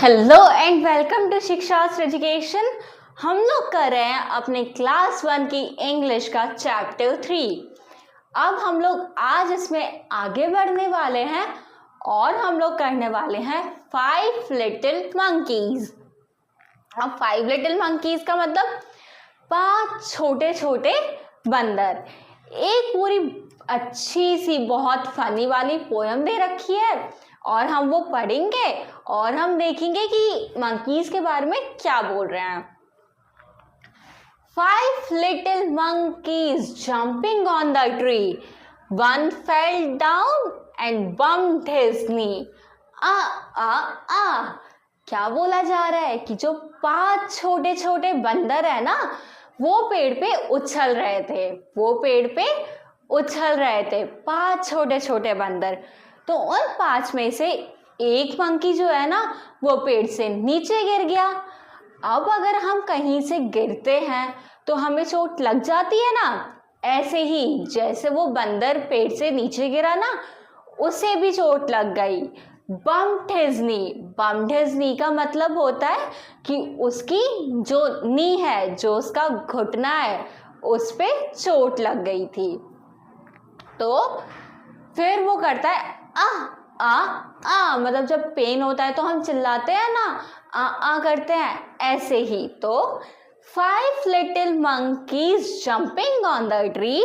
Hello and welcome to Shikshastra education. हम लोग कर रहे हैं अपने क्लास 1 की इंग्लिश का चैप्टर 3। अब हम लोग आज इसमें आगे बढ़ने वाले हैं और हम लोग करने वाले हैं 5 लिटिल मंकीज। अब 5 लिटिल मंकीज का मतलब 5 छोटे छोटे बंदर। एक पूरी अच्छी सी बहुत फनी वाली पोयम दे रखी है और हम वो पढ़ेंगे और हम देखेंगे कि मंकीज के बारे में क्या बोल रहे हैं। 5 little monkeys jumping on the tree. One fell down and bumped his knee. क्या बोला जा रहा है कि जो 5 छोटे छोटे बंदर है ना, वो पेड़ पे उछल रहे थे 5 छोटे छोटे बंदर। तो उन 5 में से एक मंकी जो है ना, वो पेड़ से नीचे गिर गया। अब अगर हम कहीं से गिरते हैं तो हमें चोट लग जाती है ना, ऐसे ही जैसे वो बंदर पेड़ से नीचे गिरा ना, उसे भी चोट लग गई। बम्प्ड हिज नी का मतलब होता है कि उसकी जो नी है, जो उसका घुटना है, उस पे चोट लग गई थी। तो फिर वो करता है मतलब जब पेन होता है तो हम चिल्लाते हैं ना, करते हैं, ऐसे ही। तो 5 little monkeys jumping on the tree,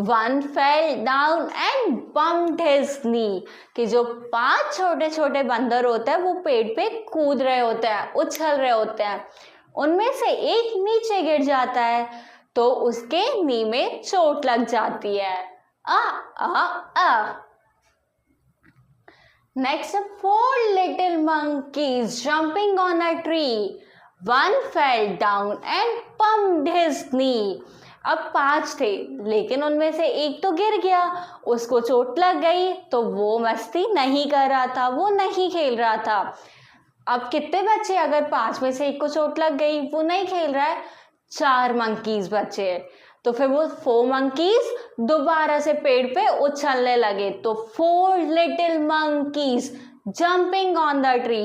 one fell down and bumped his knee। कि जो 5 छोटे छोटे बंदर होते हैं वो पेड़ पे कूद रहे होते हैं, उछल रहे होते हैं। उनमें से एक नीचे गिर जाता है तो उसके नी में चोट लग जाती है। Next, 4 little monkeys jumping on a tree. One fell down and bumped his knee. अब 5 थे, लेकिन उनमें से एक तो गिर गया, उसको चोट लग गई, तो वो मस्ती नहीं कर रहा था, वो नहीं खेल रहा था। अब कितने बच्चे, अगर 5 में से एक को चोट लग गई, वो नहीं खेल रहा है, 4 मंकीज बचे। तो फिर वो 4 मंकीज दोबारा से पेड़ पे उछलने लगे। तो 4 little monkeys jumping on the tree.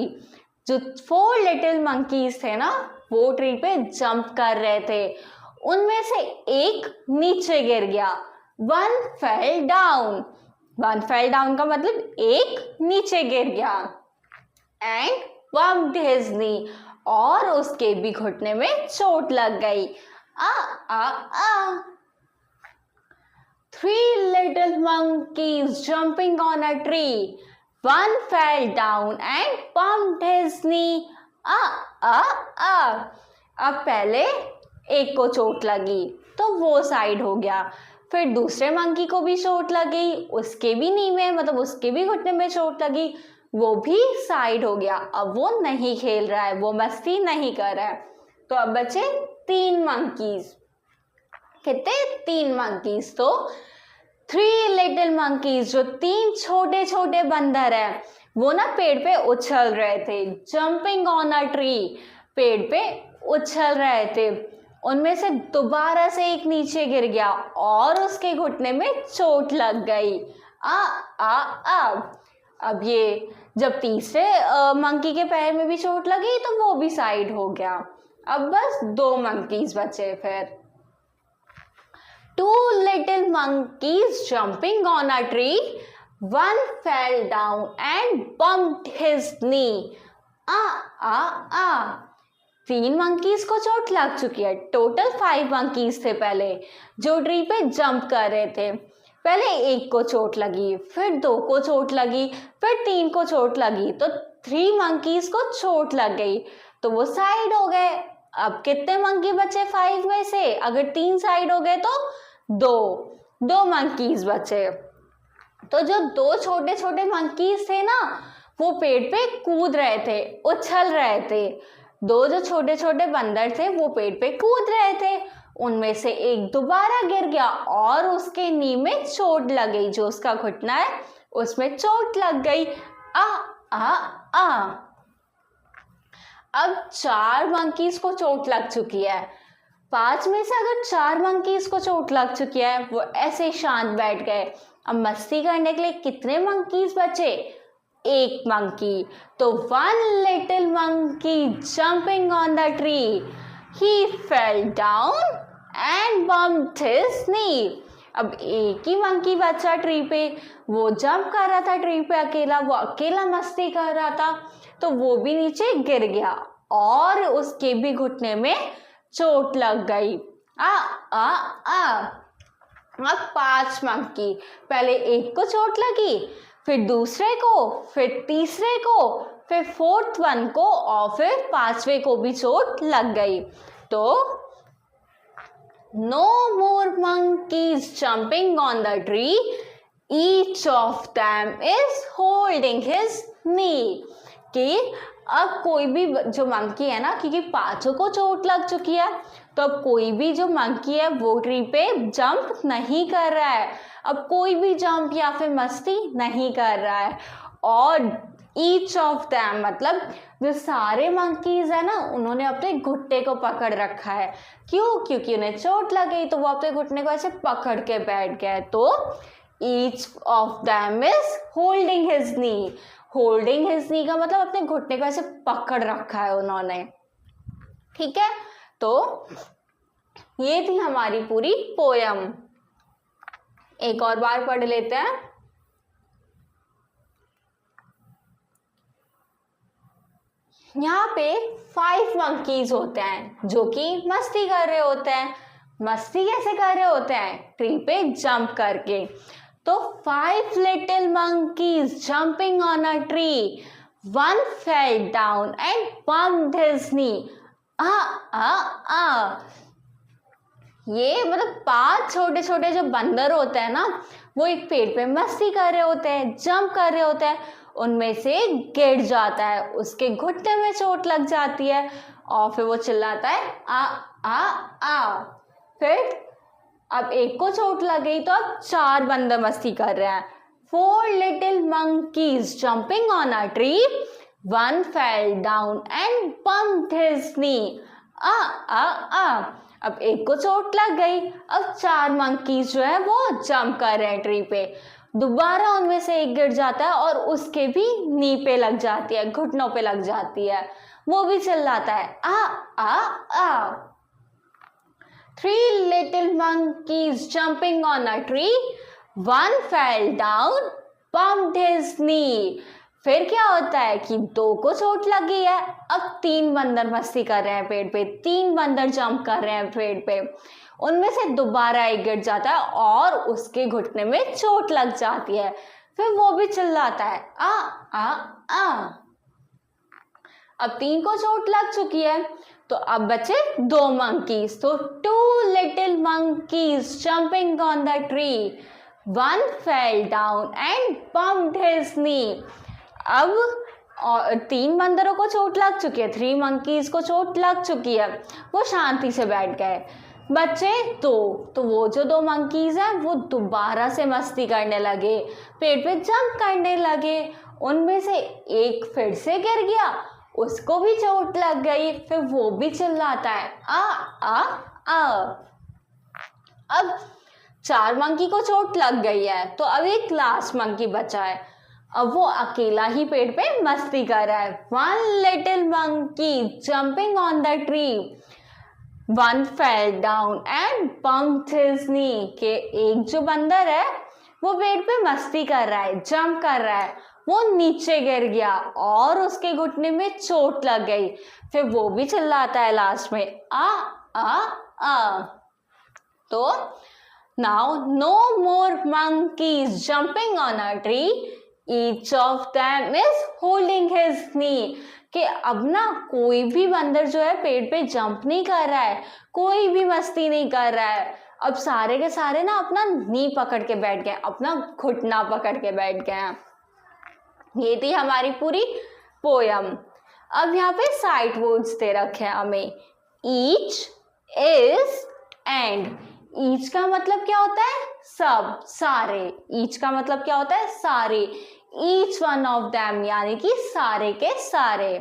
जो 4 लिटिल मंकीज थे ना, वो ट्री पे जंप कर रहे थे। उनमें से एक नीचे गिर गया। वन फेल डाउन का मतलब एक नीचे गिर गया। एंड बम्प्ड हिज नी, और उसके भी घुटने में चोट लग गई। 3 little monkeys jumping on a tree. One fell down and bumped his knee. अब पहले एक को चोट लगी तो वो साइड हो गया। फिर दूसरे मंकी को भी चोट लगी, उसके भी नी में, मतलब उसके भी घुटने में चोट लगी, वो भी साइड हो गया। अब वो नहीं खेल रहा है, वो मस्ती नहीं कर रहा है। तो अब बचे 3 मंकीज। कितने? 3 मंकीज। तो 3 लिटिल मंकीज, जो 3 छोटे छोटे बंदर हैं, वो ना पेड़ पे उछल रहे थे। जंपिंग ऑन अ ट्री, पेड़ पे उछल रहे थे। उनमें से दोबारा से एक नीचे गिर गया और उसके घुटने में चोट लग गई। अब ये जब तीसरे मंकी के पैर में भी चोट लगी तो वो भी साइड हो गया। अब बस 2 मंकीज बचे। फिर 2 little monkeys jumping on a tree. One fell down and bumped his knee. 3 monkeys को चोट लग चुकी है। टोटल 5 मंकीज थे पहले, जो ट्री पे जंप कर रहे थे। पहले एक को चोट लगी, फिर 2 को चोट लगी, फिर 3 को चोट लगी, तो 3 मंकीज को चोट लग गई, तो वो साइड हो गए। अब कितने मंकी बचे 5 में से? अगर 3 साइड हो गए तो 2 मंकीज बचे। तो जो 2 छोटे छोटे मंकीज थे ना, वो पेड़ पे कूद रहे थे, उछल रहे थे। 2 जो छोटे छोटे बंदर थे, वो पेड़ पे कूद रहे थे। उनमें से एक दोबारा गिर गया और उसके नी में चोट लग गई, जो उसका घुटना है उसमें चोट लग गई। अब 4 मंकीज को चोट लग चुकी है। 5 में से अगर 4 मंकीज को चोट लग चुकी है, वो ऐसे शांत बैठ गए। अब मस्ती करने के लिए कितने मंकीज बचे? 1 मंकी। तो 1 little monkey jumping on the tree. He fell down and bumped his knee. अब एक ही मंकी बच्चा ट्री पे, वो जंप कर रहा था ट्री पे अकेला, वो अकेला मस्ती कर रहा था, तो वो भी नीचे गिर गया और उसके भी घुटने में चोट लग गई। आ आ आ अब 5 मंकी, पहले एक को चोट लगी, फिर दूसरे को, फिर तीसरे को, फिर 4th वन को और फिर 5वें को भी चोट लग गई। तो no more monkeys jumping on the tree, each of them is holding his knee। कि अब कोई भी जो मंकी है ना, क्योंकि 5 को चोट लग चुकी है, तो अब कोई भी जो मंकी है वो ट्री पे जंप नहीं कर रहा है, अब कोई भी जंप या फिर मस्ती नहीं कर रहा है। और ईच ऑफ दैम मतलब जो सारे मंकीज है ना, उन्होंने अपने घुट्टे को पकड़ रखा है। क्यों? क्योंकि उन्हें चोट लग गई, तो वो अपने घुटने को ऐसे पकड़ के बैठ गए। तो each of them is holding his knee. Holding his knee का मतलब अपने घुटने को ऐसे पकड़ रखा है उन्होंने। ठीक है, तो ये थी हमारी पूरी पोयम। एक और बार पढ़ लेते हैं। यहाँ पे 5 मंकीज होते हैं जो कि मस्ती कर रहे होते हैं। मस्ती कैसे कर रहे होते हैं? ट्री पे जंप करके। तो 5 little monkeys jumping on a tree, one fell down and bumped his knee। ये मतलब 5 छोटे छोटे जो बंदर होते हैं ना, वो एक पेड़ पे मस्ती कर रहे होते हैं, जंप कर रहे होते हैं, उनमें से गिर जाता है, उसके घुटने में चोट लग जाती है और फिर वो चिल्लाता है आ आ आ। फिर अब एक को चोट लग गई, तो अब 4 बंदर मस्ती कर रहे हैं। 4 little monkeys jumping on a tree, one fell down and bumped his knee। अब एक को चोट लग गई, अब 4 मंकीज जो है वो जंप कर रहे हैं ट्री पे। दोबारा उनमें से एक गिर जाता है और उसके भी नी पे लग जाती है, घुटनों पे लग जाती है, वो भी चिल्लाता है आ आ आ। 3 little monkeys jumping on a tree, one fell down, bumped his knee। फिर क्या होता है कि 2 को चोट लगी है, अब 3 बंदर मस्ती कर रहे हैं पेड़ पे, 3 बंदर जंप कर रहे हैं पेड़ पे, उनमें से दोबारा एक गिर जाता है और उसके घुटने में चोट लग जाती है, फिर वो भी चिल्लाता है आ आ आ। अब 3 को चोट लग चुकी है, तो अब बचे 2 मंकीज। तो 2 little monkeys jumping on the tree, one fell down and bumped his knee। अब 3 बंदरों को चोट लग चुकी है, 3 मंकीज को चोट लग चुकी है, वो शांति से बैठ गए। बच्चे तो वो जो 2 मंकीज हैं वो दोबारा से मस्ती करने लगे, पेड़ पे जंप करने लगे, उनमें से एक फिर से गिर गया, उसको भी चोट लग गई, फिर वो भी चिल्लाता है आ आ आ। अब 4 मंकी को चोट लग गई है, तो अब एक लास्ट मंकी बचा है, अब वो अकेला ही पेड़ पे मस्ती कर रहा है। 1 little monkey jumping on the tree, one fell down and bumped his knee। के एक जो बंदर है वो पेड़ पे मस्ती कर रहा है, जंप कर रहा है, वो नीचे गिर गया और उसके घुटने में चोट लग गई, फिर वो भी चिल्लाता है लास्ट में आ आ आ। तो now no more monkeys jumping on a tree, each of them is holding his knee। कि अब ना कोई भी बंदर जो है पेड़ पे जंप नहीं कर रहा है, कोई भी मस्ती नहीं कर रहा है, अब सारे के सारे ना अपना नी पकड़ के बैठ गए, अपना घुटना पकड़ के बैठ गए हैं। ये थी हमारी पूरी पोयम। अब यहाँ पे साइड वर्ड्स दे रखे हैं हमें, ईच, इज, एंड। ईच का मतलब क्या होता है? सब, सारे। ईच का मतलब क्या होता है? सारे। ईच वन ऑफ दैम यानी कि सारे के सारे।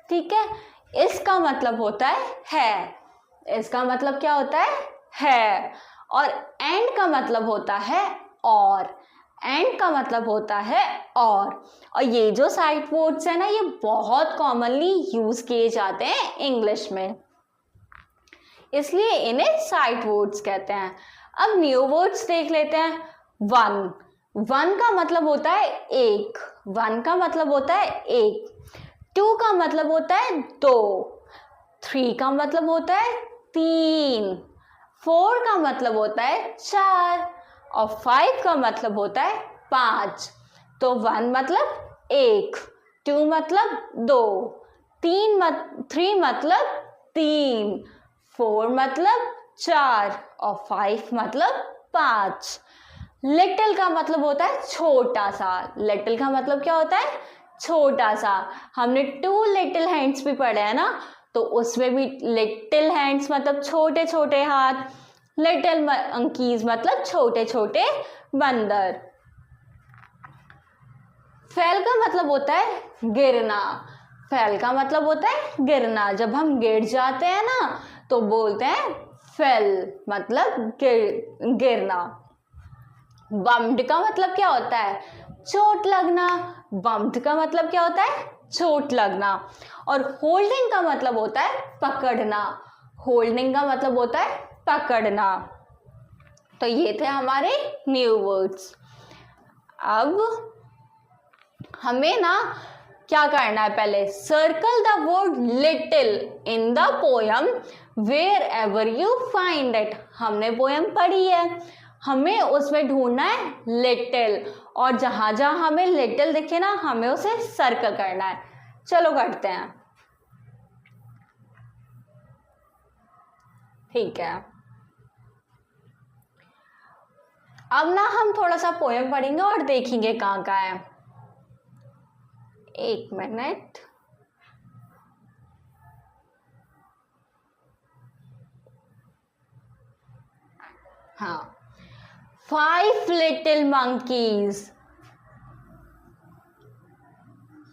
ठीक है। इसका मतलब होता है। इसका मतलब क्या होता है? और एंड का मतलब होता है और। एंड का मतलब होता है और ये जो साइड वर्ड्स है ना, ये बहुत कॉमनली यूज किए जाते हैं इंग्लिश में, इसलिए इन्हें साइड वर्ड्स कहते हैं। अब न्यू वर्ड्स देख लेते हैं। वन, वन का मतलब होता है एक, वन का मतलब होता है एक। टू का मतलब होता है दो, थ्री का मतलब होता है तीन, फोर का मतलब होता है चार और फाइव का मतलब होता है पांच। तो वन मतलब एक, टू मतलब दो, थ्री मतलब तीन, फोर मतलब चार और फाइव मतलब पांच। लिटिल का मतलब होता है छोटा सा, लिटिल का मतलब क्या होता है? छोटा सा। हमने टू लिटिल हैंड्स भी पढ़े हैं ना, तो उसमें भी लिटिल हैंड्स मतलब छोटे छोटे हाथ, लिटिल मंकीज मतलब छोटे छोटे बंदर। फेल का मतलब होता है गिरना, फेल का मतलब होता है गिरना। जब हम गिर जाते हैं ना तो बोलते हैं फेल, मतलब गिरना। बम्ड का मतलब क्या होता है? चोट लगना, बम्ड का मतलब क्या होता है? चोट लगना। और होल्डिंग का मतलब होता है पकड़ना, होल्डिंग का मतलब होता है पकड़ना। तो ये थे हमारे न्यू वर्ड्स। अब हमें ना क्या करना है, पहले circle the word little in the poem wherever you find it. हमने पोयम पढ़ी है, हमें उसमें ढूंढना है लिटिल, और जहां जहां हमें लिटिल दिखे ना हमें उसे सर्कल करना है। चलो करते हैं, ठीक है। अब ना हम थोड़ा सा पोयम पढ़ेंगे और देखेंगे कहाँ कहाँ है। एक मिनट। हाँ, 5 लिटिल मंकीज,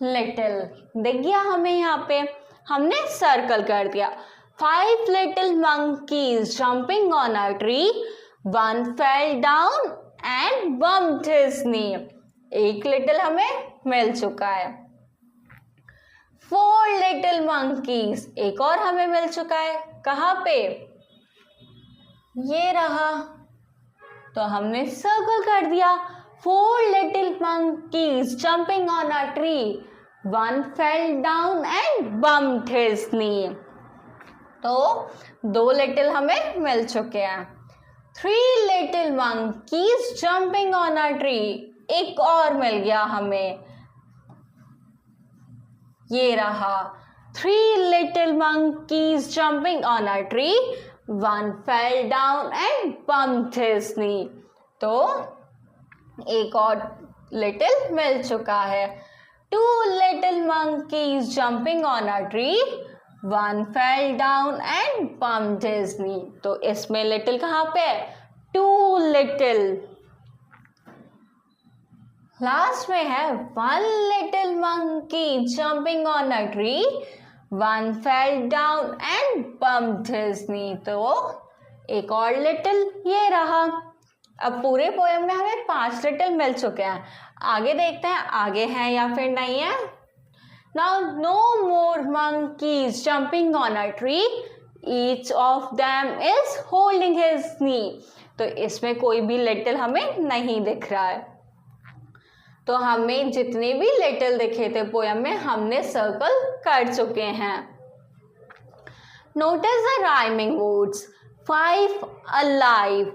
लिटिल दिख गया हमें, यहाँ पे हमने सर्कल कर दिया। 5 little monkeys jumping on a tree, one fell down and bumped his knee. एक लिटिल हमें मिल चुका है। 4 लिटिल मंकीज, एक और हमें मिल चुका है। कहाँ पे? ये रहा, तो हमने सर्कल कर दिया। 4 little monkeys jumping on a tree, one fell down and bumped his knee. तो 2 लिटिल हमें मिल चुके हैं। 3 little monkeys jumping on a tree, एक और मिल गया हमें, ये रहा। 3 little monkeys jumping on a tree, one fell down and bumped his knee. तो एक और लिटिल मिल चुका है। 2 little monkeys jumping on a tree, one fell down and bumped his knee. तो इसमें लिटिल कहाँ पे है? 2 लिटिल। लास्ट में है 1 little monkey jumping on a tree, one fell down and bumped his knee. तो एक और लिटिल ये रहा। अब पूरे पोएम में हमें 5 लिटिल मिल चुके हैं। आगे देखते हैं आगे हैं या फिर नहीं है। Now no more monkeys jumping on a tree, each of them is holding his knee. तो इसमें कोई भी लिटिल हमें नहीं दिख रहा है। तो हमें जितने भी लिटिल दिखे थे पोएम में हमने सर्कल कर चुके हैं। Notice the rhyming words. 5 alive,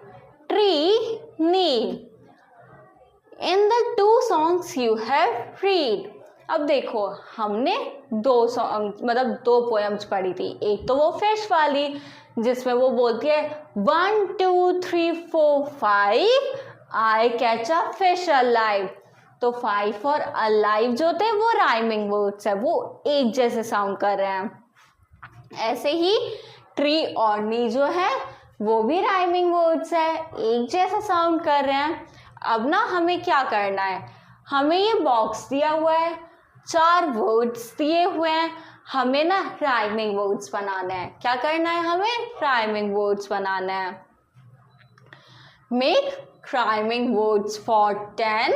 tree, knee. In the 2 songs you have read. अब देखो हमने 2 सॉन्ग मतलब 2 पोएम्स पढ़ी थी। एक तो वो फिश वाली जिसमें वो बोलती है 1 2 3 4 5 I catch a fish alive। तो 5 और alive जो थे वो राइमिंग वर्ड्स है, वो एक जैसे साउंड कर रहे हैं। ऐसे ही ट्री और नी जो है वो भी राइमिंग वर्ड्स है, एक जैसा साउंड कर रहे हैं। अब ना हमें क्या करना है, हमें ये बॉक्स दिया हुआ है, 4 वर्ड्स दिए हुए हैं, हमें ना राइमिंग वर्ड्स बनाना है। क्या करना है, हमें राइमिंग वर्ड्स बनाना है। Make rhyming words for 10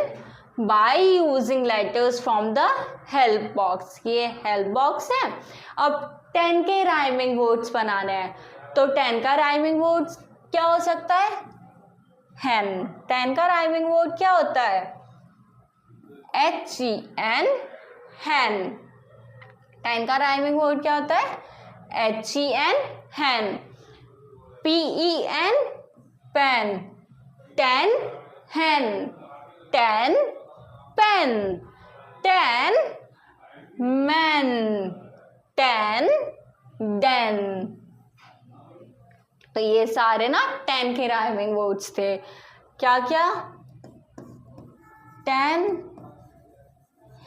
by using letters from the help box. ये help box है. अब 10 के rhyming words बनाने हैं. तो 10 का rhyming words क्या हो सकता है? hen. 10 का rhyming word क्या होता है? hen. hen. 10 का rhyming word क्या होता है? hen. hen. pen. pen. 10 hen. 10 pen. 10 men. 10 den. तो ये सारे ना 10 के राइमिंग वर्ड्स थे. क्या क्या? 10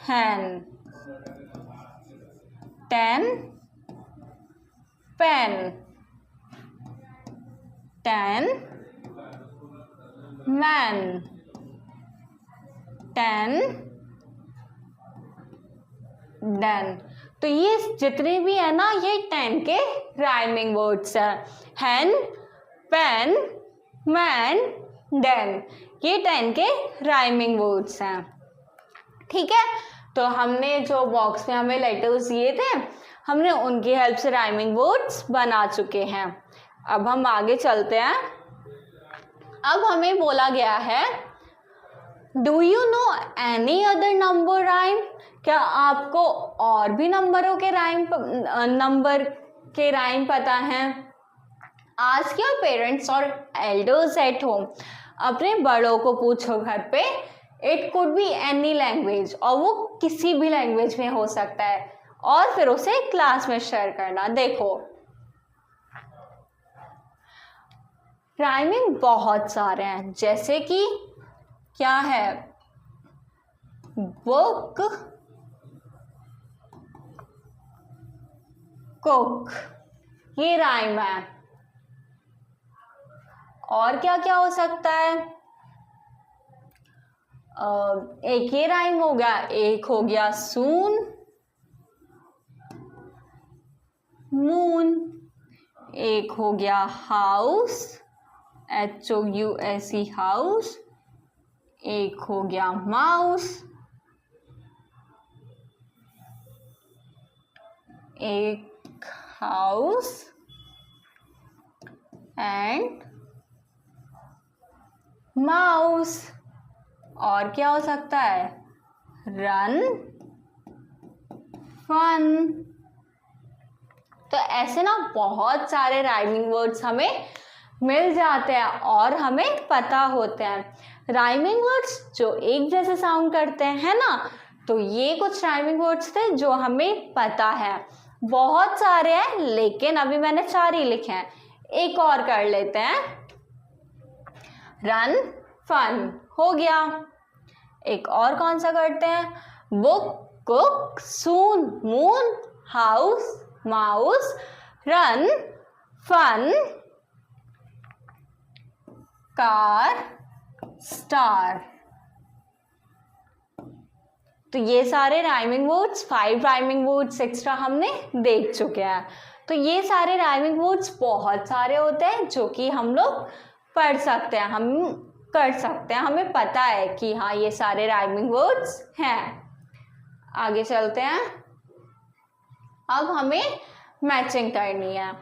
hen. 10 pen. 10 man. 10 den. तो ये जितने भी है ना ये 10 के राइमिंग वर्ड्स हैं. hen, pen, man, den. ये 10 के राइमिंग वर्ड्स हैं. ठीक है. तो हमने जो बॉक्स में हमें लेटर्स दिए थे हमने उनकी हेल्प से राइमिंग वर्ड्स बना चुके हैं. अब हम आगे चलते हैं. अब हमें बोला गया है do you know any other number rhyme. क्या आपको और भी नंबर के राइम पता है? आस्क योर पेरेंट्स और एल्डर्स एट होम. अपने बड़ों को पूछो घर पे. It could be any language. और वो किसी भी लैंग्वेज में हो सकता है. और फिर उसे क्लास में शेयर करना. देखो राइमिंग बहुत सारे हैं. जैसे कि क्या है? Book, cook. ये राइम है. और क्या क्या हो सकता है? एक ये राइम हो गया. एक हो गया सून, मून. एक हो गया हाउस, HOUSE हाउस. एक हो गया माउस. एक हाउस एंड माउस. और क्या हो सकता है? Run, fun. तो ऐसे ना बहुत सारे राइमिंग वर्ड्स हमें मिल जाते हैं और हमें पता होते हैं. राइमिंग वर्ड्स जो एक जैसे साउंड करते हैं है ना. तो ये कुछ राइमिंग वर्ड्स थे जो हमें पता है. बहुत सारे हैं लेकिन अभी मैंने 4 ही लिखे हैं. एक और कर लेते हैं. रन, फन हो गया. एक और कौन सा करते हैं? Book, cook, soon, moon, house, mouse, run, fun, car, star. तो ये सारे rhyming words 5 rhyming words extra हमने देख चुके हैं. तो ये सारे राइमिंग वर्ड्स बहुत सारे होते हैं जो कि हम लोग पढ़ सकते हैं, हम कर सकते हैं. हमें पता है कि हाँ ये सारे राइमिंग वर्ड्स हैं. आगे चलते हैं. अब हमें मैचिंग करनी है.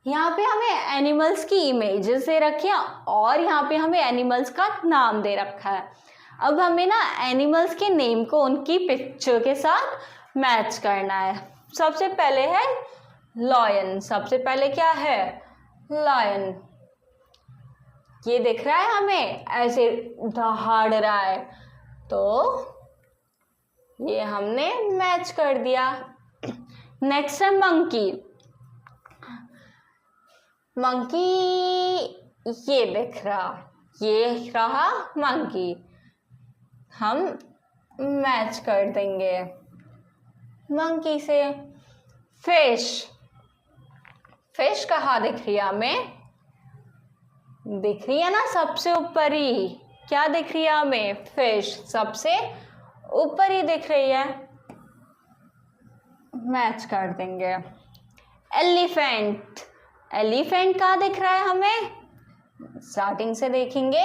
यहाँ पे हमें एनिमल्स की इमेजेस दे रखी है और यहाँ पे हमें एनिमल्स का नाम दे रखा है. अब हमें ना एनिमल्स के नेम को उनकी पिक्चर के साथ मैच करना है. सबसे पहले है लॉयन. सबसे पहले क्या है? लॉयन. ये दिख रहा है हमें ऐसे दहाड़ रहा है तो ये हमने मैच कर दिया. नेक्स्ट है मंकी. मंकी ये दिख रहा, ये रहा मंकी. हम मैच कर देंगे मंकी से. फिश. फिश कहाँ दिख रही है हमें? दिख रही है ना सबसे ऊपर ही. क्या दिख रही है हमें? फिश सबसे ऊपर ही दिख रही है. मैच कर देंगे. एलिफेंट. एलिफेंट कहाँ दिख रहा है हमें? स्टार्टिंग से देखेंगे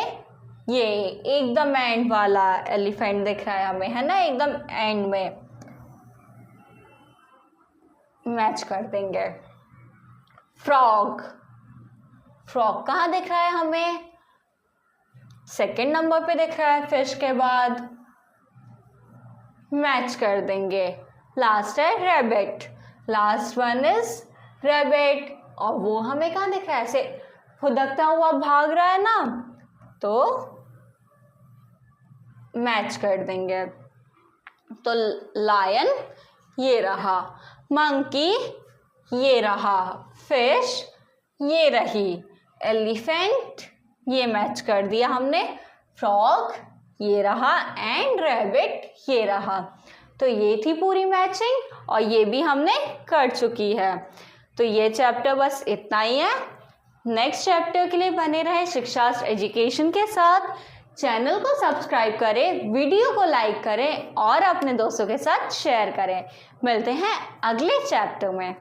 ये एकदम एंड वाला एलिफेंट दिख रहा है हमें, है ना, एकदम एंड में मैच कर देंगे। फ्रॉग, फ्रॉग कहाँ दिख रहा है हमें? सेकंड नंबर पे दिख रहा है फिश के बाद, मैच कर देंगे। लास्ट है rabbit, last one is rabbit, और वो हमें कहाँ दिख रहा है? ऐसे फुदकता हुआ भाग रहा है ना, तो मैच कर देंगे। तो लायन ये रहा, मंकी ये रहा, फिश ये रही, एलिफेंट ये मैच कर दिया हमने, फ्रॉग ये रहा एंड रैबिट ये रहा। तो ये थी पूरी मैचिंग और ये भी हमने कर चुकी है। तो ये चैप्टर बस इतना ही है। नेक्स्ट चैप्टर के लिए बने रहे शिक्षाशास्त्र एजुकेशन के साथ। चैनल को सब्सक्राइब करें, वीडियो को लाइक करें और अपने दोस्तों के साथ शेयर करें। मिलते हैं अगले चैप्टर में।